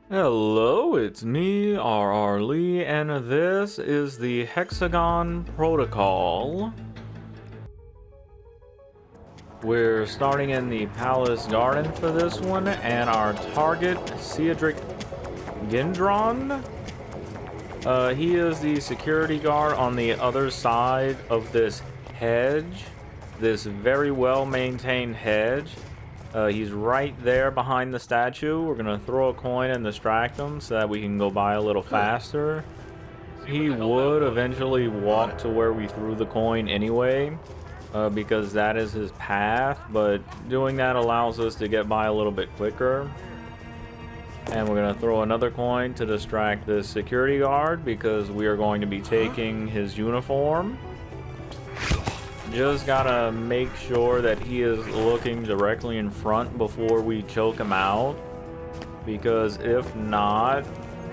Hello, it's me, R.R. Lee, and this is the Hexagon Protocol. We're starting in the Palace Garden for this one, and our target, Cedric Gendron. He is the security guard on the other side of this hedge, this very well-maintained hedge. He's right there behind the statue. We're gonna throw a coin and distract him so that we can go by a little faster. He would eventually walk to where we threw the coin anyway, because that is his path, but doing that allows us to get by a little bit quicker. And we're gonna throw another coin to distract the security guard because we are going to be taking his uniform. Just gotta make sure that he is looking directly in front before we choke him out, because if not,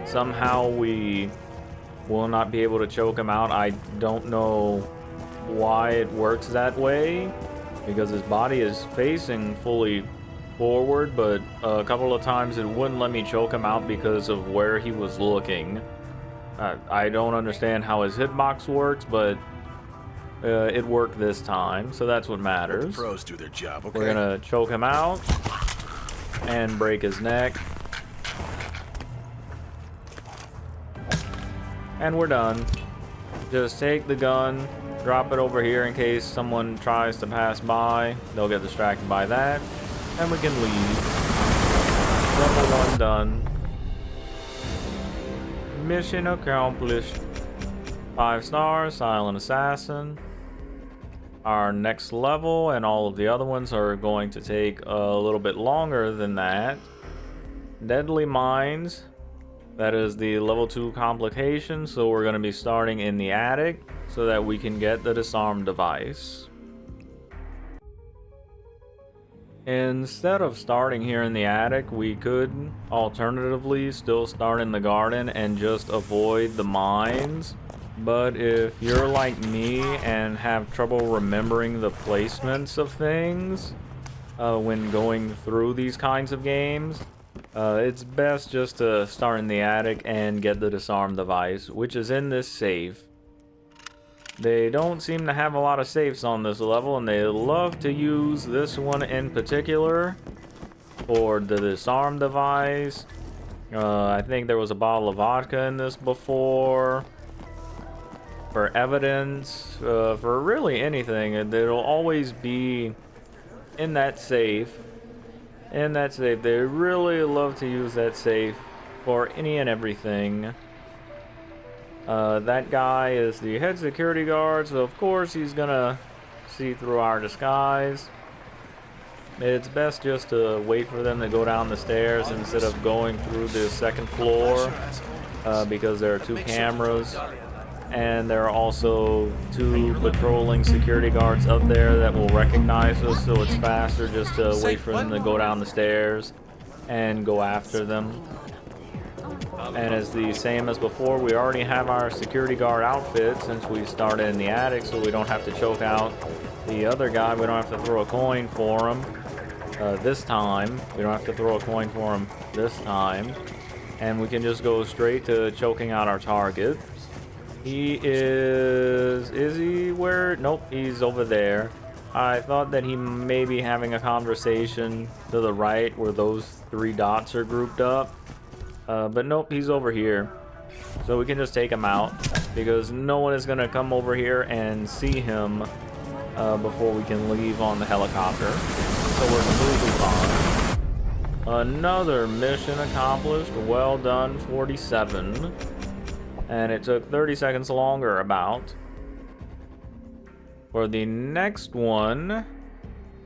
somehow we will not be able to choke him out. I don't know why it works that way, because his body is facing fully forward, but a couple of times it wouldn't let me choke him out because of where he was looking. I don't understand how his hitbox works, but it worked this time, so that's what matters. The pros do their job, okay? We're gonna choke him out and break his neck. And we're done. Just take the gun, drop it over here in case someone tries to pass by. They'll get distracted by that, and we can leave. Level 1 done. Mission accomplished. 5 stars, Silent Assassin. Our next level and all of the other ones are going to take a little bit longer than that. Deadly Mines. That is the level 2 complication, so we're going to be starting in the attic so that we can get the disarm device. Instead of starting here in the attic, we could alternatively still start in the garden and just avoid the mines. But if you're like me and have trouble remembering the placements of things when going through these kinds of games, it's best just to start in the attic and get the disarm device, which is in this safe. They don't seem to have a lot of safes on this level, and they love to use this one in particular for the disarm device. I think there was a bottle of vodka in this before. For evidence, for really anything, it'll always be in that safe. In that safe, they really love to use that safe for any and everything. That guy is the head security guard, so of course he's gonna see through our disguise. It's best just to wait for them to go down the stairs instead of going through the second floor, because there are 2 cameras. And there are also 2 patrolling security guards up there that will recognize us, so it's faster just to wait for them to go down the stairs and go after them. And it's the same as before, we already have our security guard outfit since we started in the attic, so we don't have to choke out the other guy. We don't have to throw a coin for him this time. We don't have to throw a coin for him this time. And we can just go straight to choking out our target. He is he where? Nope, he's over there. I thought that he may be having a conversation to the right where those 3 dots are grouped up. But nope, he's over here. So we can just take him out because no one is gonna come over here and see him before we can leave on the helicopter. So we're gonna move on. Another mission accomplished. Well done, 47. And it took 30 seconds longer about. For the next one,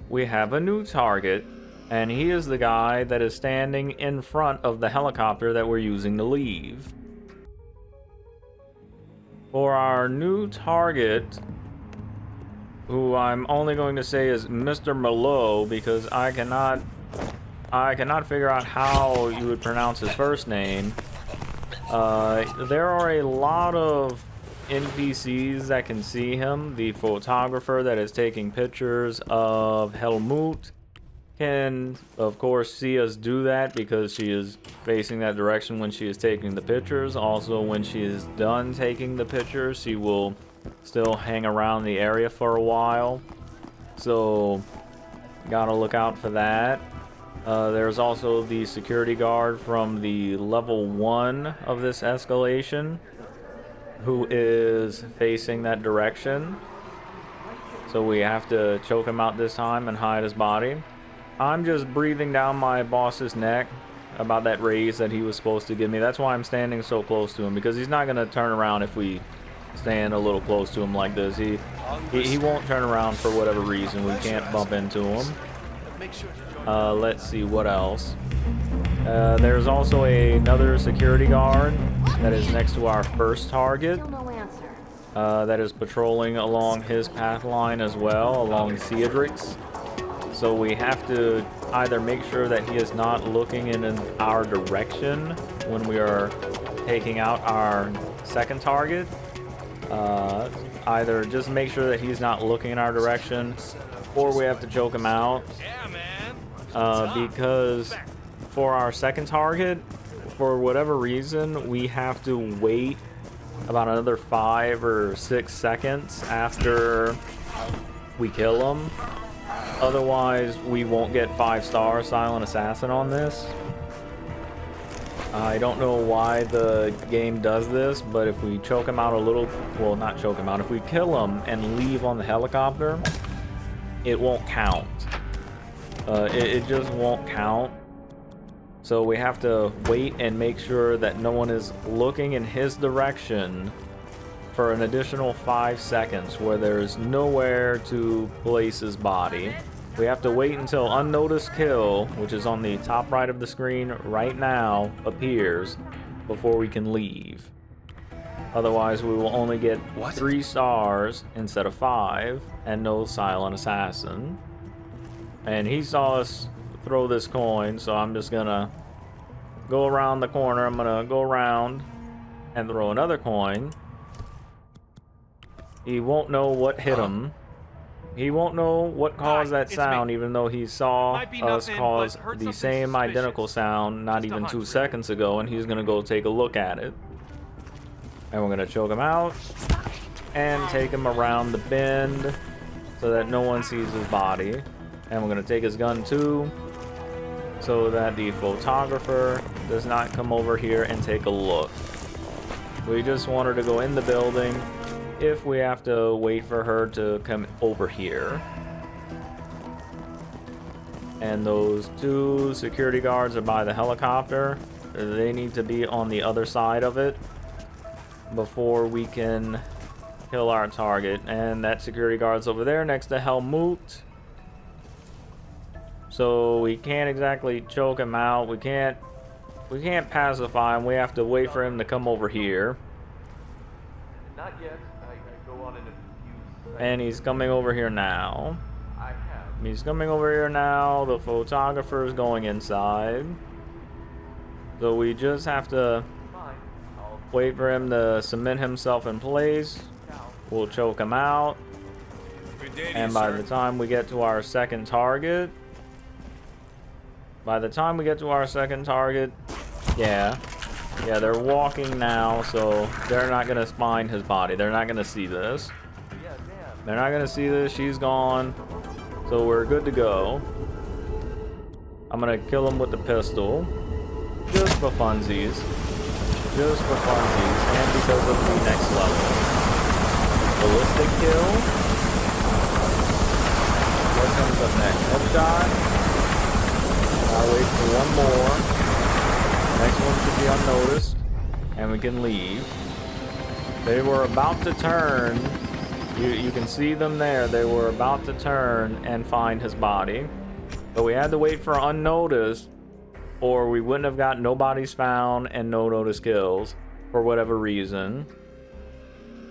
we have a new target, and he is the guy that is standing in front of the helicopter that we're using to leave. For our new target, who I'm only going to say is Mr. Malo because I cannot figure out how you would pronounce his first name. There are a lot of NPCs that can see him. The photographer that is taking pictures of Helmut can, of course, see us do that because she is facing that direction when she is taking the pictures. Also, when she is done taking the pictures, she will still hang around the area for a while. So, gotta look out for that. There's also the security guard from the level 1 of this escalation who is facing that direction. So we have to choke him out this time and hide his body. I'm just breathing down my boss's neck about that raise that he was supposed to give me. That's why I'm standing so close to him, because he's not going to turn around if we stand a little close to him like this. He won't turn around for whatever reason. We can't bump into him. Let's see what else. There's also another security guard that is next to our first target. That is patrolling along his path line as well, along Cedric's. So we have to either make sure that he is not looking in our direction when we are taking out our second target. Either just make sure that he's not looking in our direction, or we have to choke him out. Because for our second target, for whatever reason, we have to wait about another 5 or 6 seconds after we kill him. Otherwise, we won't get 5-star Silent Assassin on this. I don't know why the game does this, but if we choke him out a little, well, not choke him out, if we kill him and leave on the helicopter, it won't count. It just won't count. So we have to wait and make sure that no one is looking in his direction for an additional 5 seconds where there's nowhere to place his body. We have to wait until unnoticed kill, which is on the top right of the screen right now, appears before we can leave. Otherwise, we will only get 3 stars instead of 5 and no Silent Assassin. And he saw us throw this coin, so I'm just gonna go around the corner. I'm gonna go around and throw another coin. He won't know what hit him. He won't know what caused that sound, even though he saw us cause the same identical sound not even 2 seconds ago, and he's gonna go take a look at it. And we're gonna choke him out and take him around the bend so that no one sees his body. And we're gonna take his gun too, so that the photographer does not come over here and take a look. We just want her to go in the building if we have to wait for her to come over here. And those 2 security guards are by the helicopter. They need to be on the other side of it before we can kill our target. And that security guard's over there next to Helmut. So we can't exactly choke him out. We can't pacify him. We have to wait for him to come over here. Not yet. I go on in a few seconds. And he's coming over here now. I have. He's coming over here now. The photographer is going inside. So we just have to wait for him to cement himself in place. We'll choke him out. And by the time we get to our second target, yeah, they're walking now, so they're not gonna find his body. They're not gonna see this. They're not gonna see this. She's gone, so we're good to go. I'm gonna kill him with the pistol, just for funsies, and because of the next level. Ballistic kill. What comes up next? Headshot. I'll wait for one more. Next one should be unnoticed, and we can leave. They were about to turn. You can see them there. They were about to turn and find his body. But we had to wait for unnoticed, or we wouldn't have got no bodies found and no notice kills for whatever reason.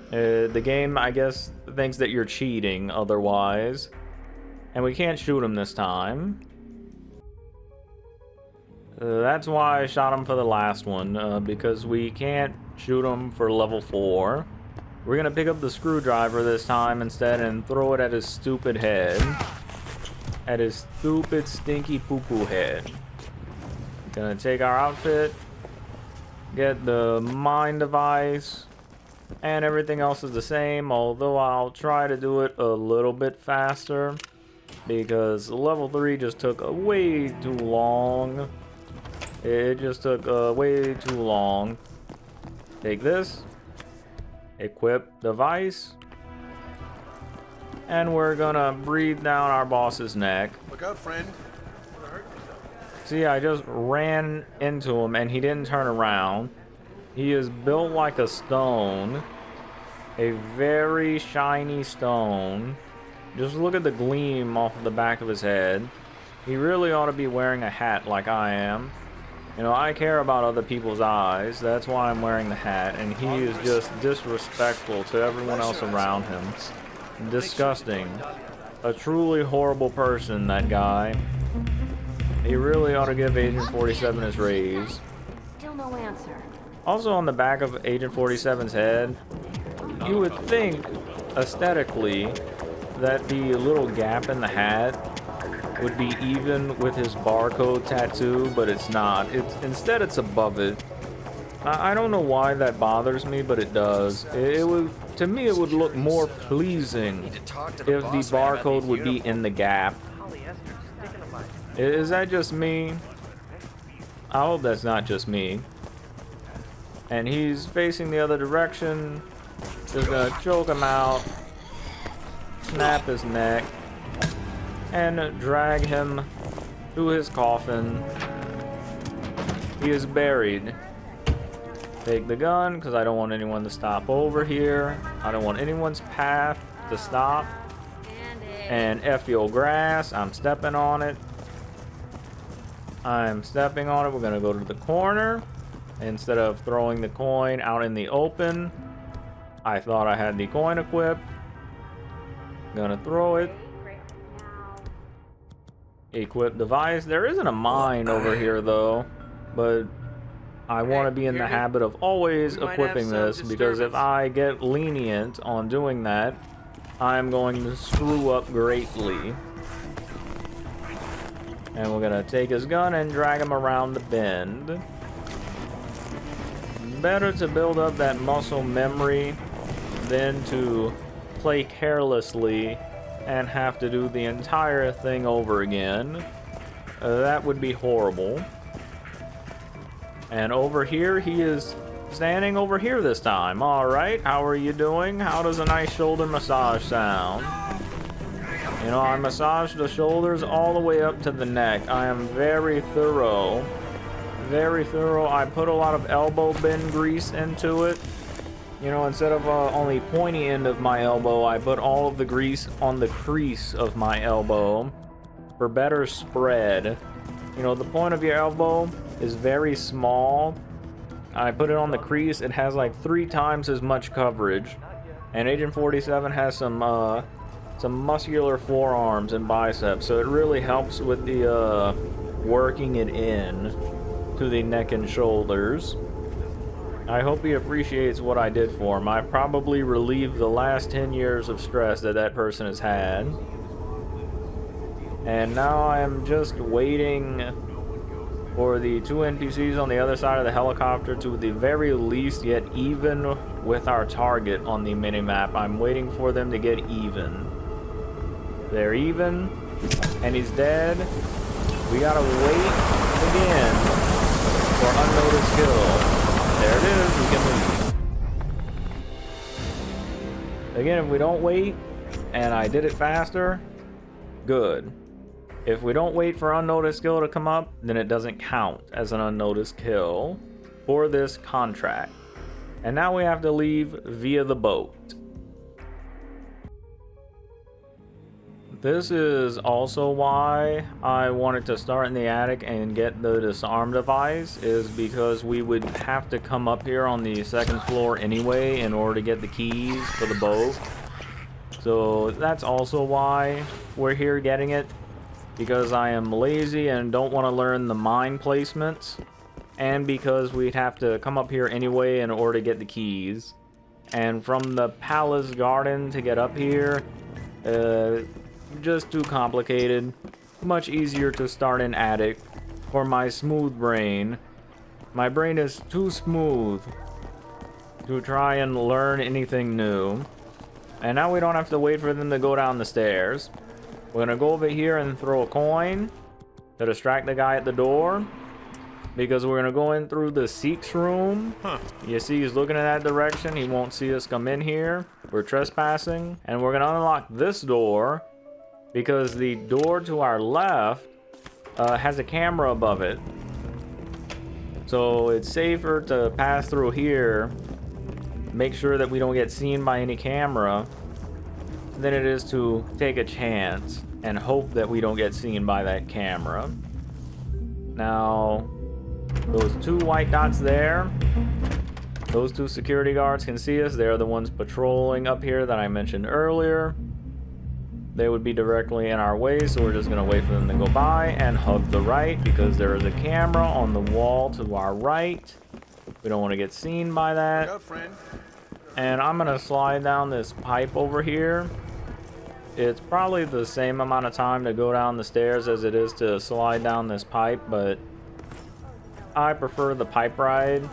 The game, I guess, thinks that you're cheating otherwise. And we can't shoot him this time. That's why I shot him for the last one, because we can't shoot him for level 4. We're gonna pick up the screwdriver this time instead and throw it at his stupid head. at his stupid, stinky poo-poo head. Gonna take our outfit, get the mine device, and everything else is the same, although I'll try to do it a little bit faster because level 3 just took way too long. It just took way too long. Take this, equip device, and we're gonna breathe down our boss's neck. Look out, friend. See, I just ran into him and he didn't turn around. He is built like a stone. A very shiny stone. Just look at the gleam off of the back of his head. He really ought to be wearing a hat like I am. You know, I care about other people's eyes. That's why I'm wearing the hat. And he is just disrespectful to everyone else around him. Disgusting. A truly horrible person, that guy. He really ought to give Agent 47 his raise. Still no answer. Also on the back of Agent 47's head, you would think, aesthetically, that the little gap in the hat would be even with his barcode tattoo, but it's not. Instead it's above it. I don't know why that bothers me, but it does. It would, to me, it would look more pleasing if the barcode would be in the gap. Is that just me? I hope that's not just me. And he's facing the other direction. Just gonna choke him out, snap his neck, and drag him to his coffin. He is buried. Take the gun, because I don't want anyone to stop over here. I don't want anyone's path to stop. And F your grass, I'm stepping on it. I'm stepping on it. We're gonna go to the corner. Instead of throwing the coin out in the open, I thought I had the coin equipped. Gonna throw it. Equip device. There isn't a mine over here though, but I want to be in the habit of always equipping this, because if I get lenient on doing that, I'm going to screw up greatly. And we're gonna take his gun and drag him around the bend. Better to build up that muscle memory than to play carelessly and have to do the entire thing over again. That would be horrible. And over here, he is standing over here this time. Alright, how are you doing? How does a nice shoulder massage sound? You know, I massage the shoulders all the way up to the neck. I am very thorough. Very thorough. I put a lot of elbow bend grease into it. You know, instead of on the pointy end of my elbow, I put all of the grease on the crease of my elbow for better spread. You know, the point of your elbow is very small. I put it on the crease. It has like 3 times as much coverage. And Agent 47 has some muscular forearms and biceps, so it really helps with the working it in to the neck and shoulders. I hope he appreciates what I did for him. I probably relieved the last 10 years of stress that that person has had. And now I am just waiting for the 2 NPCs on the other side of the helicopter to the very least get even with our target on the minimap. I'm waiting for them to get even. They're even, and he's dead. We gotta wait again for unnoticed kill. There it is, we can leave. Again, if we don't wait, and I did it faster, good. If we don't wait for unnoticed kill to come up, then it doesn't count as an unnoticed kill for this contract. And now we have to leave via the boat. This is also why I wanted to start in the attic and get the disarm device, is because we would have to come up here on the 2nd floor anyway in order to get the keys for the boat. So that's also why we're here getting it, because I am lazy and don't want to learn the mine placements, and because we'd have to come up here anyway in order to get the keys. And from the palace garden to get up here, just too complicated. much easier to start an attic for my smooth brain. My brain is too smooth to try and learn anything new. And now we don't have to wait for them to go down the stairs. We're gonna go over here and throw a coin to distract the guy at the door, because we're gonna go in through the Seek's room. You see he's looking in that direction. He won't see us come in here. We're trespassing. And we're gonna unlock this door because the door to our left has a camera above it. So it's safer to pass through here, make sure that we don't get seen by any camera, than it is to take a chance and hope that we don't get seen by that camera. Now, those two white dots there, those two security guards can see us. They're the ones patrolling up here that I mentioned earlier. They would be directly in our way, so we're just gonna wait for them to go by and hug the right, because there is a camera on the wall to our right. We don't want to get seen by that. Go, friend. And I'm gonna slide down this pipe over here. It's probably the same amount of time to go down the stairs as it is to slide down this pipe, but I prefer the pipe ride.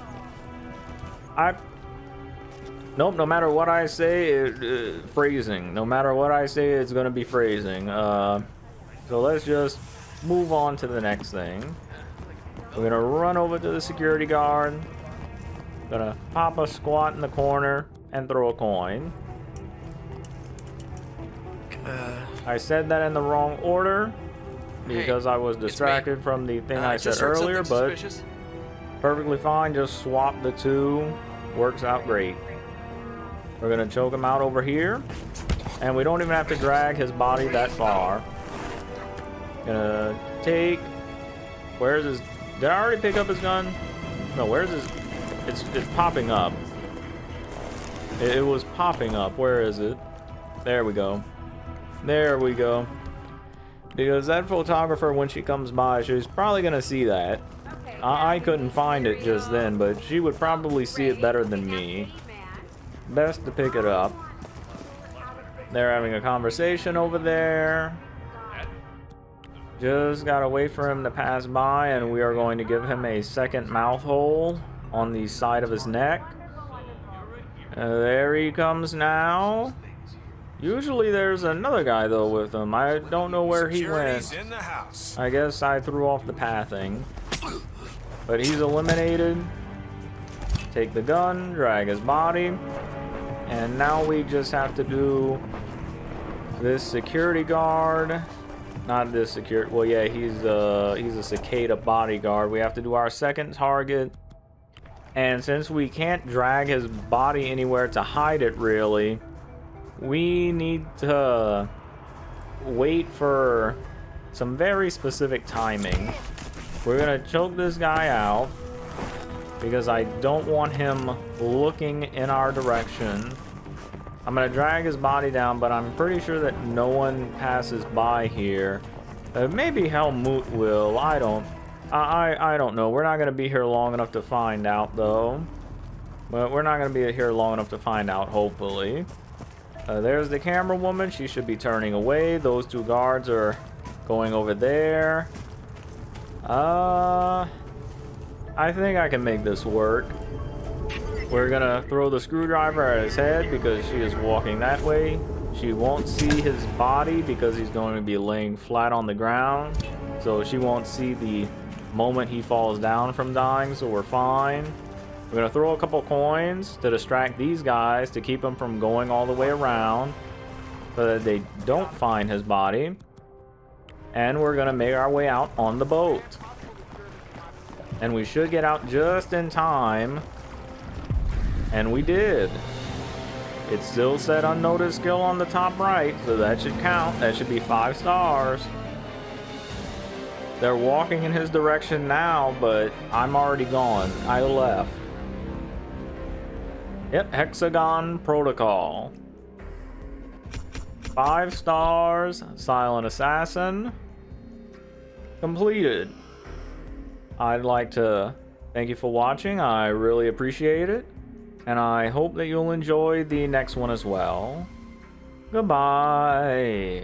Nope, no matter what I say, phrasing. No matter what I say, it's gonna be phrasing. So let's just move on to the next thing. We're gonna run over to the security guard. Gonna pop a squat in the corner and throw a coin. I said that in the wrong order because I was distracted from the thing I said earlier, but perfectly fine. Just swap the two. Works out great. We're gonna choke him out over here, and we don't even have to drag his body that far. Gonna take. Where's his? Did I already pick up his gun? No. Where's his? It's popping up. It was popping up. Where is it? There we go. There we go. Because that photographer, when she comes by, she's probably gonna see that. I couldn't find it just then, but she would probably see it better than me. Best to pick it up. They're having a conversation over there. Just gotta wait for him to pass by, and we are going to give him a second mouth hole on the side of his neck. There he comes now. Usually there's another guy though with him. I don't know where he went. I guess I threw off the pathing. But he's eliminated. Take the gun, drag his body. And now we just have to do this security guard. Not this security. Well, yeah, he's a cicada bodyguard. We have to do our second target. And since we can't drag his body anywhere to hide it, really, we need to wait for some very specific timing. We're gonna choke this guy out because I don't want him looking in our direction. I'm gonna drag his body down, but I'm pretty sure that no one passes by here. Maybe Helmut will. I don't know. We're not gonna be here long enough to find out, though. But we're not gonna be here long enough to find out, hopefully. There's the camera woman. She should be turning away. Those two guards are going over there. I think I can make this work. We're gonna throw the screwdriver at his head because she is walking that way. She won't see his body because he's going to be laying flat on the ground. So she won't see the moment he falls down from dying, so we're fine. We're gonna throw a couple coins to distract these guys to keep them from going all the way around so that they don't find his body. And we're gonna make our way out on the boat. And we should get out just in time. And we did. It still said unnoticed skill on the top right, so that should count. That should be 5 stars. They're walking in his direction now, but I'm already gone. I left. Yep, Hexagon Protocol. 5 stars, Silent Assassin. Completed. I'd like to thank you for watching. I really appreciate it. And I hope that you'll enjoy the next one as well. Goodbye.